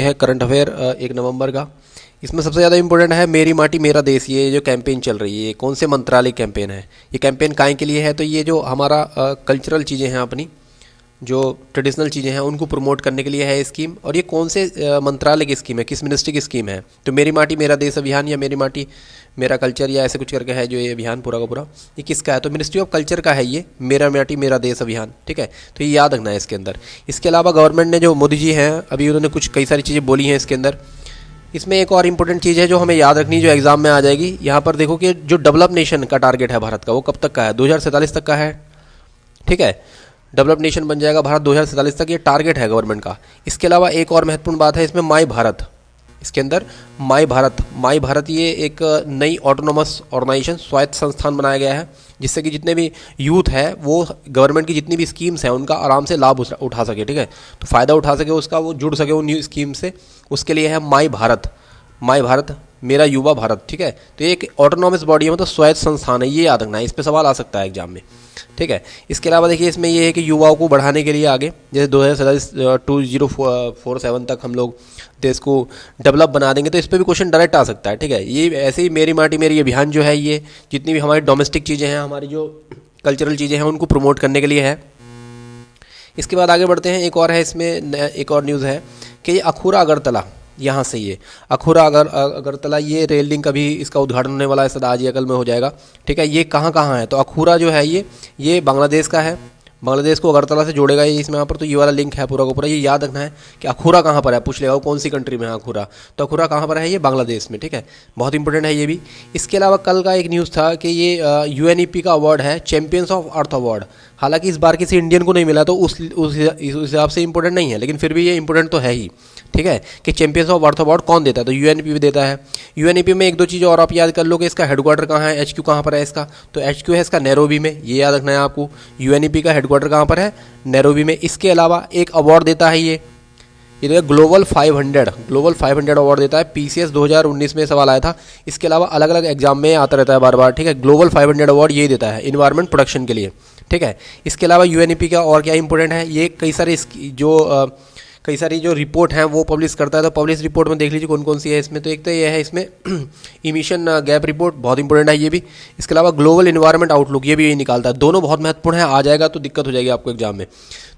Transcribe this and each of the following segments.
है current affair 1 नवंबर का। इसमें सबसे ज़्यादा इंपॉर्टेंट है मेरी माटी मेरा देश। ये जो कैंपेन चल रही है ये कौन से मंत्रालय कैंपेन है, ये कैंपेन काहे के लिए है? तो ये जो हमारा कल्चरल चीज़ें हैं, अपनी जो ट्रेडिशनल चीज़ें हैं उनको प्रमोट करने के लिए है स्कीम। और ये कौन से मंत्रालय की स्कीम है, किस मिनिस्ट्री की स्कीम है? तो मेरी माटी मेरा देश अभियान या मेरी माटी मेरा कल्चर या ऐसे कुछ करके है जो ये अभियान पूरा का पूरा, ये किसका है? तो मिनिस्ट्री ऑफ कल्चर का है ये मेरा माटी मेरा देश अभियान। ठीक है, तो ये याद रखना है इसके अंदर। इसके अलावा गवर्नमेंट ने जो मोदी जी हैं अभी उन्होंने कुछ कई सारी चीज़ें बोली हैं इसके अंदर। इसमें एक और इम्पोर्टेंट चीज़ है जो हमें याद रखनी, जो एग्जाम में आ जाएगी। यहाँ पर देखो कि जो डेवलप नेशन का टारगेट है भारत का, वो कब तक का है? 2047 तक का है। ठीक है, डेवलप नेशन बन जाएगा भारत 2047 तक, ये टारगेट है गवर्नमेंट का। इसके अलावा एक और महत्वपूर्ण बात है इसमें, माई भारत। इसके अंदर माई भारत ये एक नई ऑटोनोमस ऑर्गेनाइजेशन, स्वायत्त संस्थान बनाया गया है, जिससे कि जितने भी यूथ है वो गवर्नमेंट की जितनी भी स्कीम्स हैं उनका आराम से लाभ उठा सके। ठीक है, तो फ़ायदा उठा सके उसका, वो जुड़ सके उन न्यू स्कीम से। उसके लिए है माई भारत मेरा युवा भारत। ठीक है, तो ये एक ऑटोनॉमस बॉडी है, मतलब स्वायत्त संस्थान है, ये याद रखना है। इस पर सवाल आ सकता है एग्जाम में। ठीक है, इसके अलावा देखिए इसमें ये है कि युवाओं को बढ़ाने के लिए आगे जैसे 2047 तक हम लोग देश को डेवलप बना देंगे, तो इस पर भी क्वेश्चन डायरेक्ट आ सकता है। ठीक है, ये ऐसे ही मेरी माटी मेरी अभियान जो है ये जितनी भी हमारी डोमेस्टिक चीज़ें हैं, हमारी जो कल्चरल चीज़ें हैं उनको प्रमोट करने के लिए है। इसके बाद आगे बढ़ते हैं। एक और है इसमें, एक और न्यूज़ है कि ये अखूरा अगरतला, यहाँ से ये अखूरा अगरतला ये रेल लिंक अभी इसका उद्घाटन होने वाला है, शायद आज या कल में हो जाएगा। ठीक है, ये कहाँ कहाँ है? तो अखूरा जो है ये बांग्लादेश का है, बांग्लादेश को अगरतला से जोड़ेगा ये इसमें यहाँ पर। तो ये वाला लिंक है पूरा का पूरा, ये याद रखना है कि अखूरा कहाँ पर है। पूछ लेगा वो कौन सी कंट्री में है अखूरा, तो अखूरा कहाँ पर है? ये बांग्लादेश में। ठीक है, बहुत इंपॉर्टेंट है ये भी। इसके अलावा कल का एक न्यूज़ था कि ये UNEP का अवार्ड है, चैंपियंस ऑफ अर्थ अवार्ड। हालांकि इस बार किसी इंडियन को नहीं मिला, तो उस हिसाब से इंपॉर्टेंट नहीं है, लेकिन फिर भी ये इंपॉर्टेंट तो है ही। ठीक है, कि चैंपियंस ऑफ अर्थ अवार्ड कौन देता है? तो UNEP भी देता है। UNEP में एक दो चीज़ और आप याद कर लो कि इसका हेडक्वार्टर कहाँ है, HQ कहाँ पर है इसका? तो HQ है इसका नैरोबी में, ये याद रखना है आपको। UNEP का हेडक्वार्टर कहाँ पर है? नैरोबी में। इसके अलावा एक अवार्ड देता है ये ग्लोबल 500 अवार्ड देता है। PCS 2019 में सवाल आया था। इसके अलावा अलग अलग एग्जाम में आता रहता है बार बार। ठीक है, ग्लोबल 500 अवार्ड ये देता है इन्वायरमेंट प्रोटेक्शन के लिए। ठीक है, इसके अलावा UNEP का और क्या इंपॉर्टेंट है, ये कई सारी जो रिपोर्ट हैं वो पब्लिश करता है। तो पब्लिश रिपोर्ट में देख लीजिए कौन कौन सी है इसमें। तो एक तो ये है इसमें इमिशन गैप रिपोर्ट, बहुत इंपॉर्टेंट है ये भी। इसके अलावा ग्लोबल इन्वायरमेंट आउटलुक, ये भी यही निकालता है। दोनों बहुत महत्वपूर्ण है, आ जाएगा तो दिक्कत हो जाएगी आपको एग्जाम में।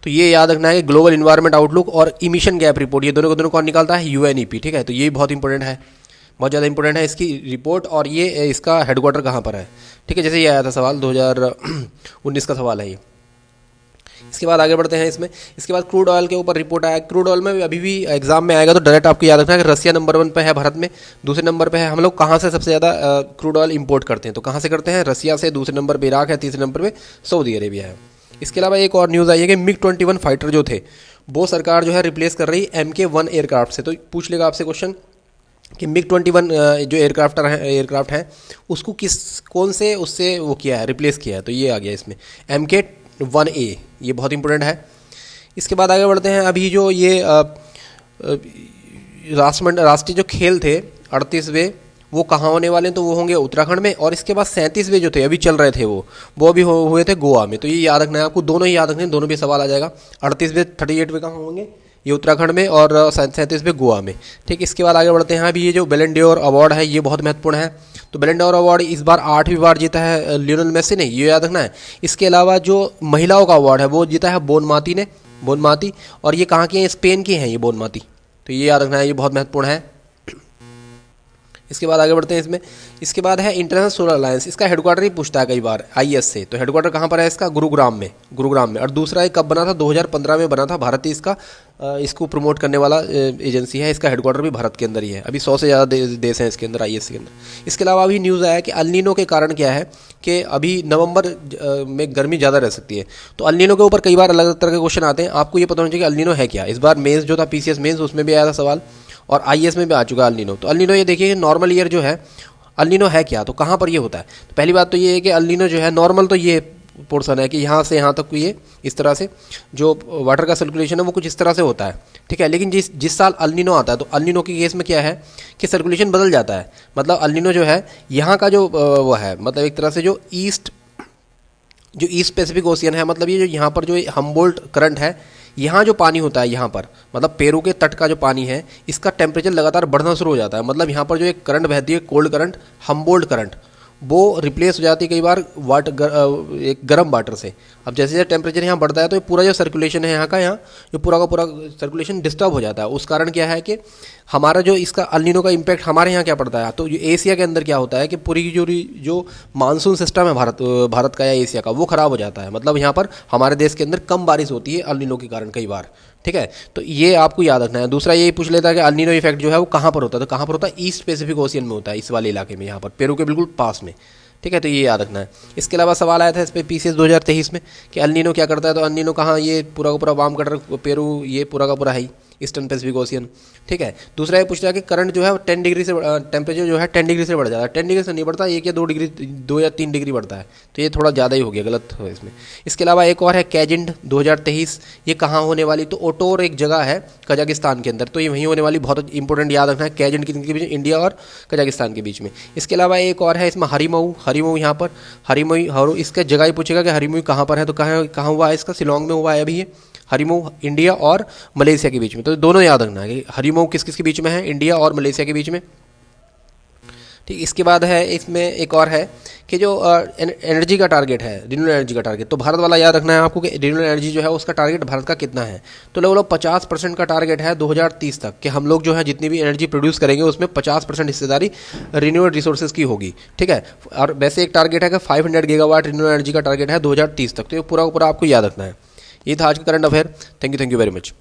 तो ये याद रखना है कि ग्लोबल इन्वायरमेंट आउटलुक और इमिशन गैप रिपोर्ट, ये दोनों को दोनों कौन निकालता है? UNEP। ठीक है, तो ये बहुत इंपॉर्टेंट है, बहुत ज़्यादा इंपॉर्टेंट है इसकी रिपोर्ट। और ये इसका हेडक्वार्टर कहाँ पर है? ठीक है, जैसे ये आया था सवाल 2019 का सवाल है ये। इसके बाद आगे बढ़ते हैं इसमें। इसके बाद क्रूड ऑयल के ऊपर रिपोर्ट आया। क्रूड ऑयल में अभी भी एग्जाम में आएगा, तो डायरेक्ट आपको याद रखना है कि रसिया नंबर 1 पे है भारत में। दूसरे नंबर पे है हम लोग कहाँ से सबसे ज़्यादा क्रूड ऑयल इंपोर्ट करते हैं, तो कहाँ से करते हैं? रसिया से। दूसरे नंबर पे इराक है, तीसरे नंबर पे सऊदी अरेबिया है। इसके अलावा एक और न्यूज़ आई है कि MiG-21 फाइटर जो थे वो सरकार जो है रिप्लेस कर रही MK-1 एयरक्राफ्ट से। तो पूछ लेगा आपसे क्वेश्चन कि MiG-21 जो एयरक्राफ्ट है उसको कौन से उससे वो किया है, रिप्लेस किया है? तो ये आ गया इसमें MK-1A, ये बहुत इंपॉर्टेंट है। इसके बाद आगे बढ़ते हैं। अभी जो ये राष्ट्रीय जो खेल थे 38वें, वो कहाँ होने वाले हैं? तो वो होंगे उत्तराखंड में। और इसके बाद 37वें जो थे अभी चल रहे थे वो अभी हुए थे गोवा में। तो ये याद रखना है आपको, दोनों ही याद रखने हैं, दोनों भी सवाल आ जाएगा। 38वें 38वें कहाँ होंगे? ये उत्तराखंड में, और 37वें गोवा में। ठीक, इसके बाद आगे बढ़ते हैं। अभी ये जो बैलन डोर अवार्ड है ये बहुत महत्वपूर्ण है। तो बैलन डोर अवार्ड इस बार 8वीं बार जीता है लियोनेल मेसी ने, ये याद रखना है। इसके अलावा जो महिलाओं का अवार्ड है वो जीता है बोनमाती। और ये कहाँ की हैं? स्पेन की हैं ये बोनमाती। तो ये याद रखना है, ये बहुत महत्वपूर्ण है। इसके बाद आगे बढ़ते हैं इसमें। इसके बाद है इंटरनेशनल सोलर अलायंस। इसका हेडक्वार्टर ही पूछता है कई बार IS से। तो हेडक्वार्टर कहाँ पर है इसका? गुरुग्राम में। और दूसरा एक कब बना था? 2015 में बना था। भारत ही इसको प्रमोट करने वाला एजेंसी है। इसका हेडक्वार्टर भी भारत के अंदर ही है। अभी 100 से ज़्यादा देश हैं इसके अंदर, IS के अंदर। इसके अलावा अभी न्यूज़ आया कि अल नीनो के कारण क्या है कि अभी नवंबर में गर्मी ज़्यादा रह सकती है। तो अल नीनो के ऊपर कई बार अलग अलग तरह के क्वेश्चन आते हैं, आपको ये पता होना चाहिए कि अल नीनो है क्या। इस बार मेंस जो था PCS मेंस, उसमें भी आया था सवाल, और IS में भी आ चुका है अल नीनो। तो अल नीनो ये देखिए नॉर्मल ईयर जो है, अल नीनो है क्या, तो कहाँ पर ये होता है? तो पहली बात तो ये है कि अल नीनो जो है नॉर्मल, तो ये पोर्शन है कि यहाँ से यहाँ तक ये इस तरह से जो वाटर का सर्कुलेशन है वो कुछ इस तरह से होता है। ठीक है, लेकिन जिस साल अल नीनो आता है तो अल नीनो के केस में क्या है कि सर्कुलेशन बदल जाता है। मतलब अल नीनो जो है यहाँ का जो वो है, मतलब एक तरह से जो ईस्ट पैसिफिक ओशियन है, मतलब ये जो यहाँ पर जो हम्बोल्ट करंट है यहाँ जो पानी होता है यहाँ पर, मतलब पेरू के तट का जो पानी है, इसका टेम्परेचर लगातार बढ़ना शुरू हो जाता है। मतलब यहाँ पर जो एक करंट बहती है, कोल्ड करंट, हम्बोल्ट करंट, वो रिप्लेस हो जाती है कई बार एक गर्म वाटर से। अब जैसे जैसे टेम्परेचर यहाँ बढ़ता है तो ये पूरा जो सर्कुलेशन है यहाँ का, यहाँ जो पूरा का पूरा सर्कुलेशन डिस्टर्ब हो जाता है। उस कारण क्या है कि हमारा जो इसका अल नीनो का इम्पैक्ट हमारे यहाँ क्या पड़ता है, तो ये एशिया के अंदर क्या होता है कि पूरी की जो मानसून सिस्टम है भारत का या एशिया का, वो ख़राब हो जाता है। मतलब यहाँ पर हमारे देश के अंदर कम बारिश होती है अल नीनो के कारण कई बार, ठीक है। तो ये आपको याद रखना है। दूसरा ये पूछ लेता है कि अल नीनो इफेक्ट जो है वो कहाँ पर होता है, तो कहाँ पर होता है, ईस्ट पैसिफिक ओशियन में होता है, इस वाले इलाके में, यहाँ पर पेरू के बिल्कुल पास में, ठीक है। तो ये याद रखना है। इसके अलावा सवाल आया था इस पे पीसीएस 2023 में कि अल नीनो क्या करता है, तो अल नीनो कहाँ, ये पूरा का पूरा वार्म कटर पेरू, ये पूरा का पूरा है ईस्टर्न पैसिफिक ओशियन, ठीक है। दूसरा ये पूछ रहा है कि करंट जो है 10 डिग्री से, टेम्परेचर जो है 10 डिग्री से बढ़ जाता है। 10 डिग्री से नहीं बढ़ता, 1 या 2 डिग्री, 2 या 3 डिग्री बढ़ता है, तो ये थोड़ा ज़्यादा ही हो गया, गलत है इसमें। इसके अलावा एक और है कैजिंड 2023, ये कहाँ होने वाली, तो ओटोर एक जगह है कजाकिस्तान के अंदर, तो ये वहीं होने वाली, बहुत इंपॉर्टेंट याद रखना है। कैजिंड किनके बीच, इंडिया और कजाकिस्तान के बीच में। इसके अलावा एक और है इसमें हरीमऊ, हरीमऊ यहाँ पर, हरीमऊ, इसका जगह ही पूछेगा कि हरीमऊ कहाँ पर है, तो कहाँ हुआ है इसका, शिलोंग में हुआ है अभी ये हरीमऊ, इंडिया और मलेशिया के बीच में। तो दोनों याद रखना है कि हरीमऊ किस किस के बीच में है, इंडिया और मलेशिया के बीच में, ठीक। इसके बाद है इसमें एक और है कि जो एनर्जी का टारगेट है, रिन्यूएबल एनर्जी का टारगेट, तो भारत वाला याद रखना है आपको कि रिन्यूएबल एनर्जी जो है उसका टारगेट भारत का कितना है, तो लगभग 50% का टारगेट है 2030 तक, कि हम लोग जो है जितनी भी एनर्जी प्रोड्यूस करेंगे उसमें 50% हिस्सेदारी रिन्यूएबल रिसोर्सेज की होगी, ठीक है। और वैसे एक टारगेट है कि 500 गीगावाट रिन्यूएबल एनर्जी का टारगेट है 2030 तक, तो ये पूरा पूरा आपको याद रखना है। ये था आज का current affair. Thank you very much.